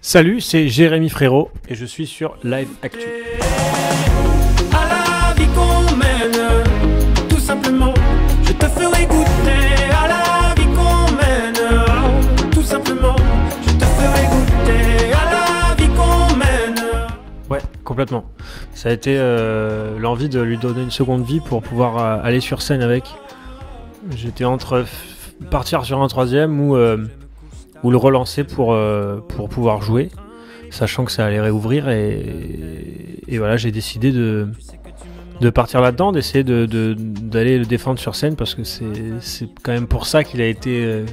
Salut, c'est Jérémy Frérot et je suis sur Live Actu. À la vie qu'on mène, tout simplement, je te ferai goûter. À la vie qu'on mène, tout simplement, je te ferai goûter. À la vie qu'on mène. Ouais, complètement. Ça a été l'envie de lui donner une seconde vie pour pouvoir aller sur scène avec. J'étais entre partir sur un troisième ou le relancer pour pouvoir jouer, sachant que ça allait réouvrir et voilà, j'ai décidé de partir là-dedans, d'essayer d'aller le défendre sur scène parce que c'est quand même pour ça qu'il a été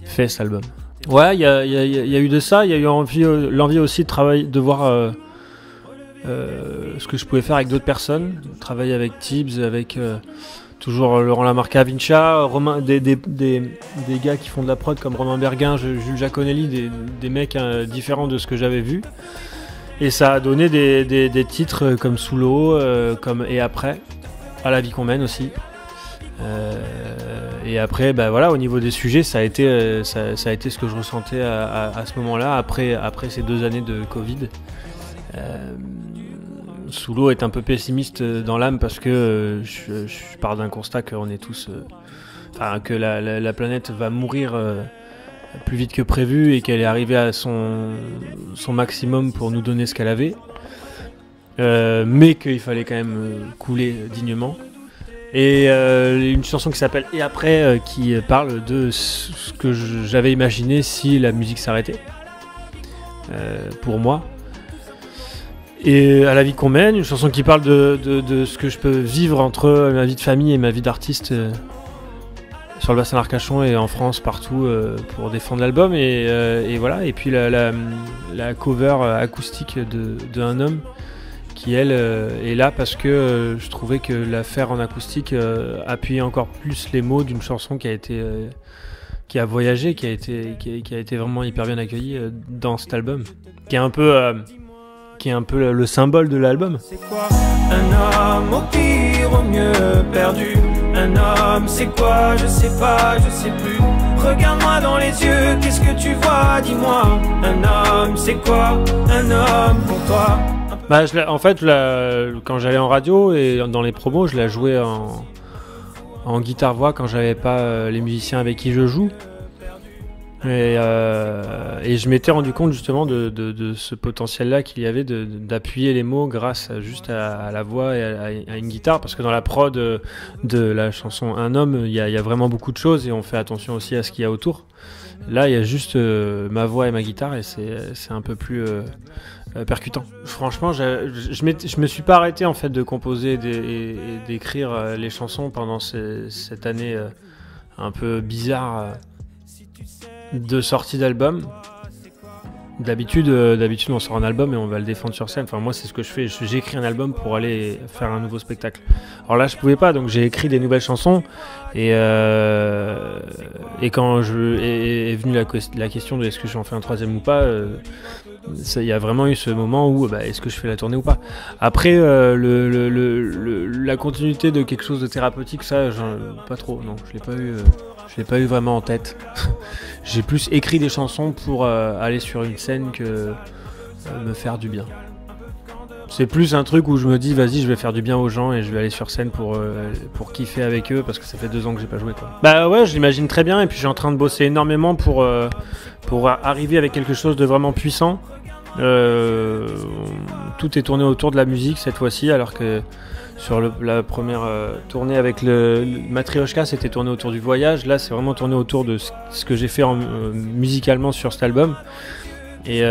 fait cet album. Ouais, il y a eu de ça, il y a eu l'envie aussi de travailler, de voir ce que je pouvais faire avec d'autres personnes, travailler avec Tibbs, avec toujours Laurent Lamarca, Vincha, Romain, des gars qui font de la prod comme Romain Berguin, Jules Giaconelli, des mecs différents de ce que j'avais vu. Et ça a donné des titres comme Sous l'eau, comme Et après, À la vie qu'on mène aussi. Et après, bah voilà, au niveau des sujets, ça a été ce que je ressentais à ce moment-là, après ces 2 années de Covid. Sous l'eau est un peu pessimiste dans l'âme parce que je pars d'un constat qu'on est tous, que la planète va mourir plus vite que prévu et qu'elle est arrivée à son maximum pour nous donner ce qu'elle avait, mais qu'il fallait quand même couler dignement. Et une chanson qui s'appelle Et après, qui parle de ce que j'avais imaginé si la musique s'arrêtait, pour moi. Et À la vie qu'on mène, une chanson qui parle de ce que je peux vivre entre ma vie de famille et ma vie d'artiste sur le bassin d'Arcachon et en France, partout, pour défendre l'album. Et voilà, et puis la cover acoustique de Un homme, qui elle est là parce que je trouvais que la faire en acoustique appuyait encore plus les mots d'une chanson qui a voyagé, qui a été vraiment hyper bien accueillie dans cet album, qui est un peu le symbole de l'album. C'est quoi un homme, au pire, au mieux perdu? Un homme, c'est quoi? Je sais pas, je sais plus. Regarde-moi dans les yeux, qu'est-ce que tu vois? Dis-moi. Un homme, c'est quoi un homme pour toi? Bah, en fait, quand j'allais en radio et dans les promos, je la jouais en guitare-voix quand j'avais pas les musiciens avec qui je joue. Et je m'étais rendu compte justement de ce potentiel-là qu'il y avait d'appuyer les mots grâce juste à la voix et à une guitare, parce que dans la prod de la chanson Un homme, il y a vraiment beaucoup de choses et on fait attention aussi à ce qu'il y a autour. Là, il y a juste ma voix et ma guitare et c'est un peu plus percutant. Franchement, je me suis pas arrêté en fait de composer et d'écrire les chansons pendant cette année un peu bizarre de sortie d'album. D'habitude on sort un album et on va le défendre sur scène. Enfin, moi, c'est ce que je fais. J'écris un album pour aller faire un nouveau spectacle. Alors là, je pouvais pas, donc j'ai écrit des nouvelles chansons. Et quand est venue la question de est-ce que j'en fais un troisième ou pas, il y a vraiment eu ce moment où est-ce que je fais la tournée ou pas. Après, la continuité de quelque chose de thérapeutique, ça, pas trop. Non, je l'ai pas eu vraiment en tête. J'ai plus écrit des chansons pour aller sur une scène que me faire du bien. C'est plus un truc où je me dis vas-y, je vais faire du bien aux gens et je vais aller sur scène pour kiffer avec eux parce que ça fait 2 ans que j'ai pas joué, quoi. Bah ouais, je l'imagine très bien et puis je suis en train de bosser énormément pour arriver avec quelque chose de vraiment puissant. Tout est tourné autour de la musique cette fois-ci, alors que sur la première tournée avec le Matryoshka, c'était tourné autour du voyage. Là, c'est vraiment tourné autour de ce que j'ai fait musicalement sur cet album. Et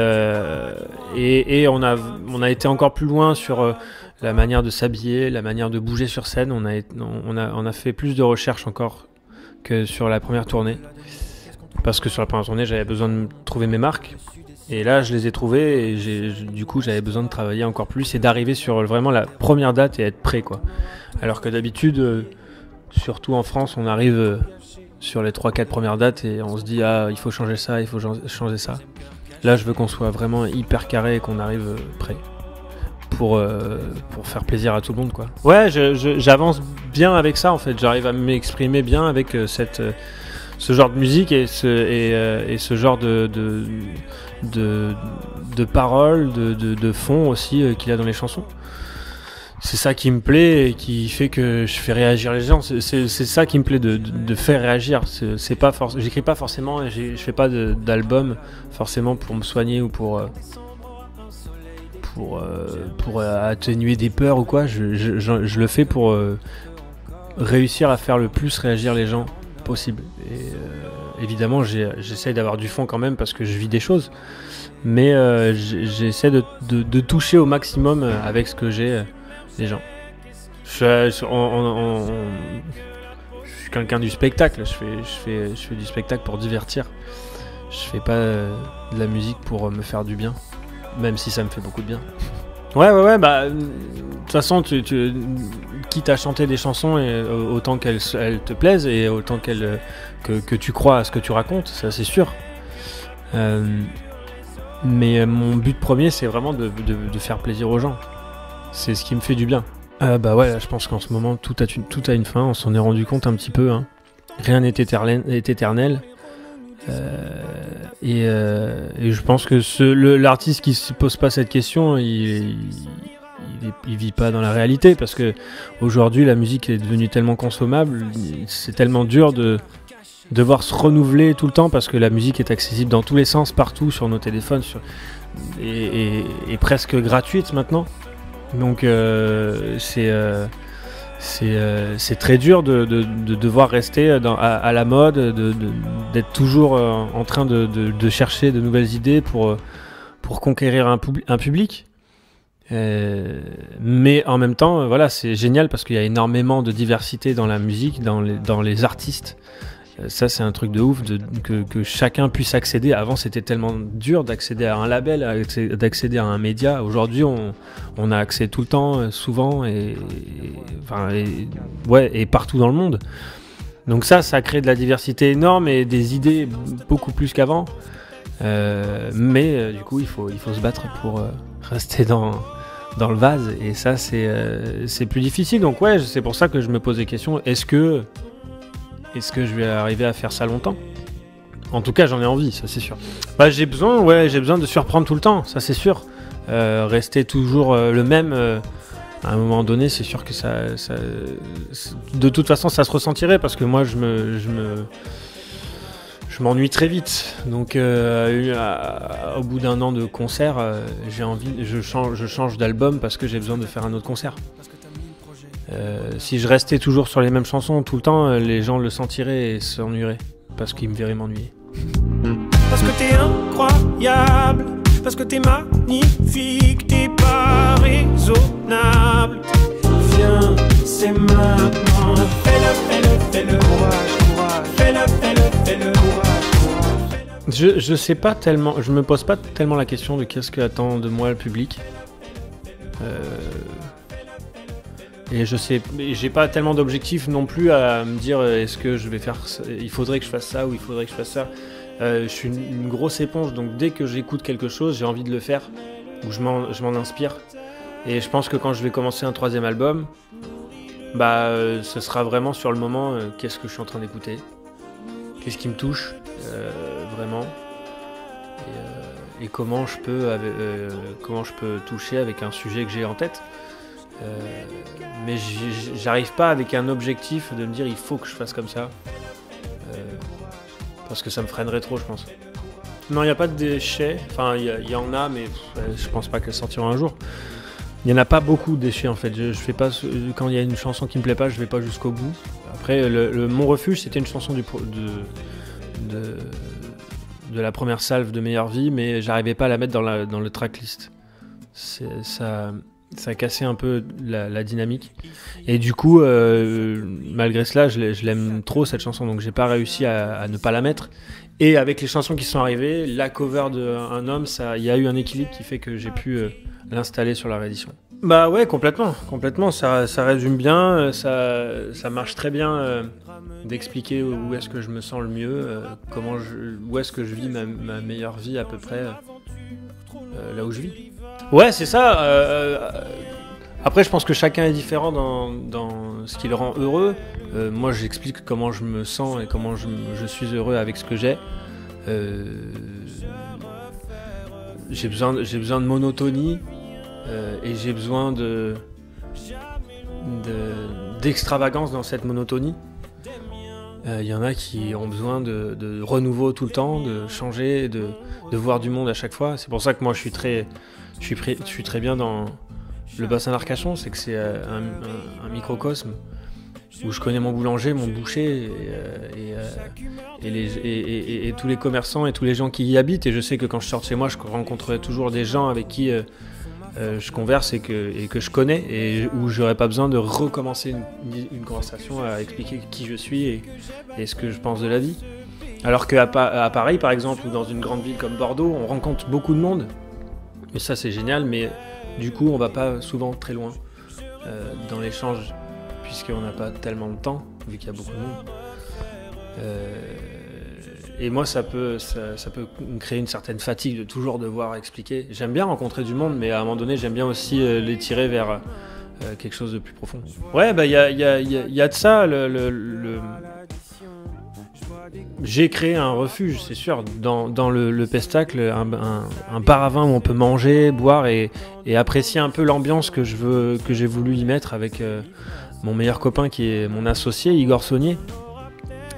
on a été encore plus loin sur la manière de s'habiller, la manière de bouger sur scène. On a fait plus de recherches encore que sur la première tournée. Parce que sur la première tournée, j'avais besoin de trouver mes marques. Et là, je les ai trouvées et du coup, j'avais besoin de travailler encore plus et d'arriver sur vraiment la première date et être prêt, quoi. Alors que d'habitude, surtout en France, on arrive sur les 3-4 premières dates et on se dit « Ah, il faut changer ça, il faut changer ça ». Là, je veux qu'on soit vraiment hyper carré et qu'on arrive prêt pour faire plaisir à tout le monde, quoi. Ouais, j'avance bien avec ça, en fait. J'arrive à m'exprimer bien avec ce genre de musique et ce genre de paroles, de fond aussi qu'il y a dans les chansons. C'est ça qui me plaît et qui fait que je fais réagir les gens. C'est ça qui me plaît de faire réagir. C'est pas j'écris pas forcément, et je fais pas d'album forcément pour me soigner ou pour atténuer des peurs ou quoi. Je le fais pour réussir à faire le plus réagir les gens possible. Et évidemment, j'essaie d'avoir du fond quand même parce que je vis des choses. Mais j'essaie de toucher au maximum avec ce que j'ai les gens. Je suis quelqu'un du spectacle. Je fais du spectacle pour divertir. Je fais pas de la musique pour me faire du bien, même si ça me fait beaucoup de bien. Ouais, bah de toute façon, quitte à chanter des chansons, et autant qu'elles te plaisent et autant que tu crois à ce que tu racontes, ça c'est sûr. Mais mon but premier, c'est vraiment de faire plaisir aux gens. C'est ce qui me fait du bien. Bah ouais, je pense qu'en ce moment, tout a une fin. On s'en est rendu compte un petit peu. Hein. Rien n'est éternel. Et je pense que l'artiste qui se pose pas cette question, il vit pas dans la réalité, parce que aujourd'hui la musique est devenue tellement consommable, c'est tellement dur de devoir se renouveler tout le temps, parce que la musique est accessible dans tous les sens, partout, sur nos téléphones, et presque gratuite maintenant. Donc c'est très dur de devoir rester à la mode, d'être toujours en train de chercher de nouvelles idées pour conquérir un public. Mais en même temps, voilà, c'est génial parce qu'il y a énormément de diversité dans la musique, dans les artistes. Ça, c'est un truc de ouf, que chacun puisse accéder. Avant, c'était tellement dur d'accéder à un label, d'accéder à un média. Aujourd'hui, on a accès tout le temps, souvent, et partout dans le monde. Donc ça crée de la diversité énorme et des idées beaucoup plus qu'avant. Mais du coup, il faut se battre pour rester dans le vase. Et ça, c'est plus difficile. Donc ouais, c'est pour ça que je me pose des questions. Est-ce que je vais arriver à faire ça longtemps ? En tout cas, j'en ai envie, ça c'est sûr. Bah, j'ai besoin de surprendre tout le temps, ça c'est sûr. Rester toujours le même, à un moment donné, c'est sûr que ça, de toute façon, ça se ressentirait, parce que moi, je m'ennuie très vite. Donc, au bout d'un an de concert, je change d'album parce que j'ai besoin de faire un autre concert. Si je restais toujours sur les mêmes chansons tout le temps, les gens le sentiraient et s'ennuieraient, parce qu'ils me verraient m'ennuyer. Parce que t'es incroyable, parce que t'es magnifique, t'es pas raisonnable. Viens, c'est maintenant. Fais-le. Courage. Fais-le. Je sais pas tellement, je me pose pas tellement la question de qu'est-ce qu'attend de moi le public. Et j'ai pas tellement d'objectifs non plus à me dire est-ce que je vais faire ça, il faudrait que je fasse ça ou il faudrait que je fasse ça. Je suis une grosse éponge, donc dès que j'écoute quelque chose, j'ai envie de le faire, ou je m'en inspire. Et je pense que quand je vais commencer un 3e album, ce sera vraiment sur le moment, qu'est-ce que je suis en train d'écouter, qu'est-ce qui me touche vraiment, et comment je peux toucher avec un sujet que j'ai en tête. Mais j'arrive pas avec un objectif de me dire il faut que je fasse comme ça, parce que ça me freinerait trop, je pense. Non, il n'y a pas de déchets, enfin il y en a, mais je pense pas qu'elles sortiront un jour. Il n'y en a pas beaucoup de déchets en fait. Je fais pas, quand il y a une chanson qui me plaît pas, je vais pas jusqu'au bout. Après, mon refuge, c'était une chanson de la première salve de Meilleure Vie, mais j'arrivais pas à la mettre dans le tracklist. Ça a cassé un peu la dynamique. Et du coup, malgré cela, je l'aime trop cette chanson, donc j'ai pas réussi à ne pas la mettre. Et avec les chansons qui sont arrivées, la cover d'Un homme, il y a eu un équilibre qui fait que j'ai pu l'installer sur la réédition. Bah ouais, complètement. Ça résume bien, ça marche très bien d'expliquer où est-ce que je me sens le mieux, où est-ce que je vis ma meilleure vie à peu près, là où je vis. Ouais, c'est ça. Après, je pense que chacun est différent dans ce qui le rend heureux. moi j'explique comment je me sens et comment je suis heureux avec ce que j'ai. J'ai besoin de monotonie et j'ai besoin d'extravagance dans cette monotonie. Il y en a qui ont besoin de renouveau tout le temps, de changer, de voir du monde à chaque fois. C'est pour ça que moi je suis très bien dans le bassin d'Arcachon, c'est que c'est un microcosme où je connais mon boulanger, mon boucher et tous les commerçants et tous les gens qui y habitent. Et je sais que quand je sors de chez moi, je rencontrerai toujours des gens avec qui je converse et que je connais et où j'aurais pas besoin de recommencer une conversation à expliquer qui je suis et ce que je pense de la vie. Alors qu'à Paris, par exemple, ou dans une grande ville comme Bordeaux, on rencontre beaucoup de monde. Et ça, c'est génial, mais du coup, on va pas souvent très loin dans l'échange, puisqu'on n'a pas tellement de temps, vu qu'il y a beaucoup de monde. Et moi, ça peut me créer une certaine fatigue de toujours devoir expliquer. J'aime bien rencontrer du monde, mais à un moment donné, j'aime bien aussi les tirer vers quelque chose de plus profond. Ouais, bah il y a de ça. J'ai créé un refuge, c'est sûr, dans le Pestacle, un bar à vin où on peut manger, boire et apprécier un peu l'ambiance que j'ai voulu y mettre avec mon meilleur copain qui est mon associé, Igor Saunier.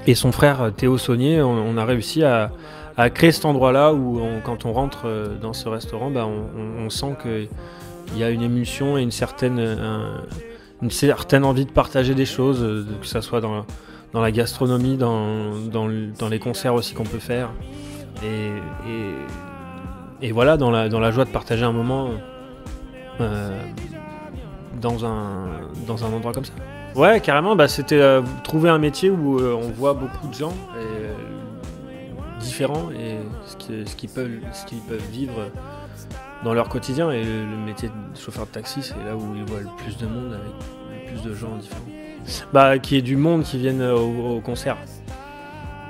Et son frère Théo Saunier, on a réussi à créer cet endroit-là où quand on rentre dans ce restaurant, bah on sent qu'il y a une émulsion et une certaine envie de partager des choses, que ça soit dans la gastronomie, dans les concerts aussi qu'on peut faire. Et voilà, dans la joie de partager un moment dans un endroit comme ça. Ouais, carrément, bah, c'était trouver un métier où on voit beaucoup de gens différents et ce qu'ils peuvent vivre dans leur quotidien. Et le métier de chauffeur de taxi, c'est là où ils voient le plus de monde avec le plus de gens différents. Bah, qu'il y ait du monde qui vienne au concert.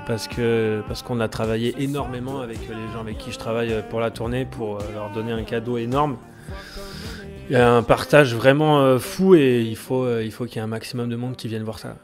Parce qu'on a travaillé énormément avec les gens avec qui je travaille pour la tournée pour leur donner un cadeau énorme. Il y a un partage vraiment fou et il faut qu'il y ait un maximum de monde qui vienne voir ça.